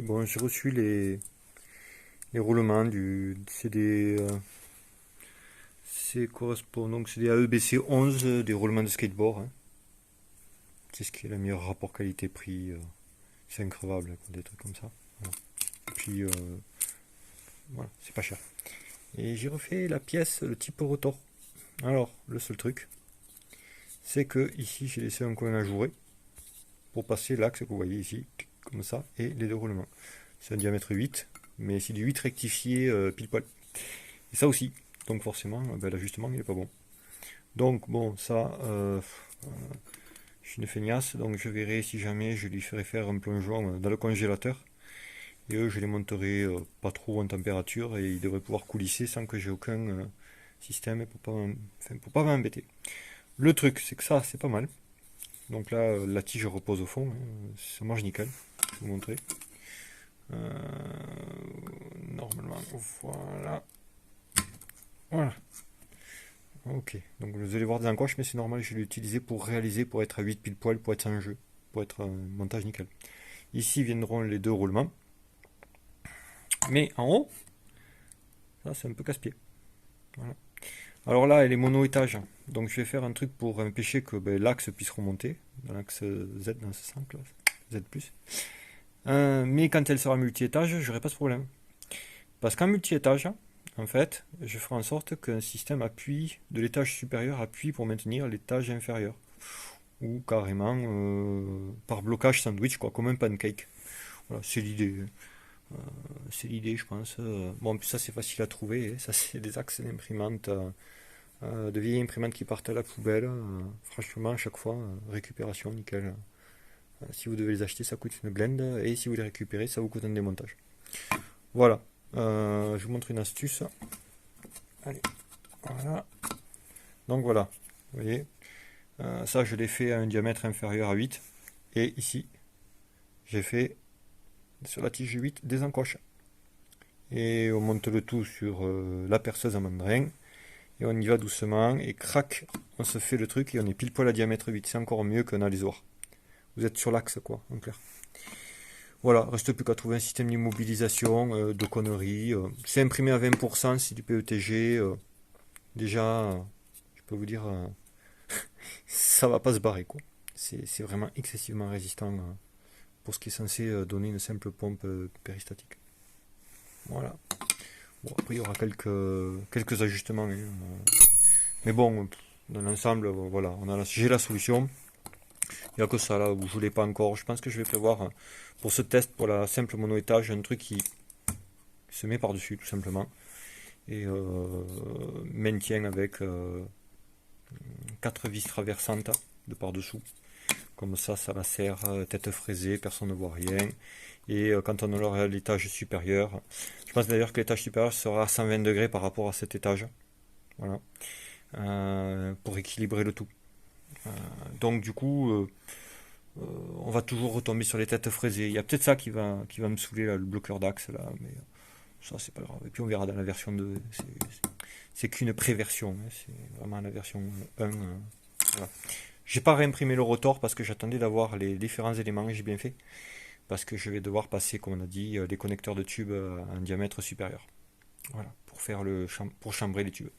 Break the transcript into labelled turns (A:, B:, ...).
A: Bon, j'ai reçu les roulements c'est des, c'est des AEBC 11, des roulements de skateboard, hein. C'est ce qui est le meilleur rapport qualité-prix. C'est increvable, quoi, des trucs comme ça. Voilà. Et puis, voilà, c'est pas cher. Et j'ai refait la pièce, le type rotor. Alors, le seul truc, c'est que ici, j'ai laissé un coin ajouré pour passer l'axe que vous voyez ici, comme ça, et les deux roulements. C'est un diamètre 8, mais c'est du 8 rectifié pile poil. Et ça aussi. Donc forcément, ben, l'ajustement il est pas bon. Donc bon, ça, je suis une feignasse, donc je verrai si jamais je lui ferai faire un plongeon dans le congélateur. Et eux, je les monterai pas trop en température et ils devraient pouvoir coulisser sans que j'ai aucun système pour pas m'embêter. Le truc, c'est que ça, c'est pas mal. Donc là, la tige repose au fond, hein, ça marche nickel. Je vais vous montrer. Euh, Normalement, voilà. Voilà. Ok, donc vous allez voir des encoches, mais c'est normal, je l'ai utilisé pour réaliser, pour être à 8 pile poil, pour être un jeu, pour être un montage nickel. Ici viendront les deux roulements, mais en haut, ça c'est un peu casse-pied. Voilà. Alors là, elle est mono-étage, donc je vais faire un truc pour empêcher que ben, l'axe puisse remonter, dans l'axe Z dans ce sens, là, Z+. Mais quand elle sera multi-étage, j'aurai pas ce problème. Parce qu'en multi-étage, en fait, je ferai en sorte qu'un système appuie de l'étage supérieur appuie pour maintenir l'étage inférieur. Ou carrément par blocage sandwich, quoi, comme un pancake. Voilà, c'est l'idée. Euh, c'est l'idée, je pense. Bon, en plus, ça, c'est facile à trouver, hein. Ça, c'est des axes d'imprimantes, de vieilles imprimantes qui partent à la poubelle. Franchement, à chaque fois, récupération, nickel. Si vous devez les acheter, ça coûte une blende. Et si vous les récupérez, ça vous coûte un démontage. Voilà. Je vous montre une astuce. Allez, voilà. Donc voilà, vous voyez, ça je l'ai fait à un diamètre inférieur à 8. Et ici, j'ai fait sur la tige 8 des encoches. Et on monte le tout sur la perceuse à mandrin. Et on y va doucement. Et crac, on se fait le truc et on est pile poil à diamètre 8. C'est encore mieux qu'un alésoir. Vous êtes sur l'axe, quoi, en clair. Voilà, reste plus qu'à trouver un système d'immobilisation, de conneries. C'est imprimé à 20%, c'est du PETG. Déjà, je peux vous dire, ça va pas se barrer, quoi. C'est vraiment excessivement résistant pour ce qui est censé donner une simple pompe péristatique. Voilà. Bon, après, il y aura quelques ajustements, hein. Mais bon, dans l'ensemble, voilà, j'ai la solution. Il n'y a que ça là où je ne l'ai pas encore. Je pense que je vais prévoir pour ce test, pour la simple mono-étage, un truc qui se met par-dessus, tout simplement. Et maintien avec 4 vis traversantes de par-dessous. Comme ça la sert, tête fraisée, personne ne voit rien. Et quand on aura l'étage supérieur, je pense d'ailleurs que l'étage supérieur sera à 120 degrés par rapport à cet étage. Voilà. Pour équilibrer le tout. Euh, donc du coup, on va toujours retomber sur les têtes fraisées. Il y a peut-être ça qui va me saouler, là, le bloqueur d'axe, là, mais ça c'est pas grave. Et puis on verra dans la version 2. C'est qu'une pré-version, hein. C'est vraiment la version 1. Voilà. J'ai pas réimprimé le rotor parce que j'attendais d'avoir les différents éléments et j'ai bien fait. Parce que je vais devoir passer, comme on a dit, les connecteurs de tubes à un diamètre supérieur. Voilà, pour chambrer les tubes.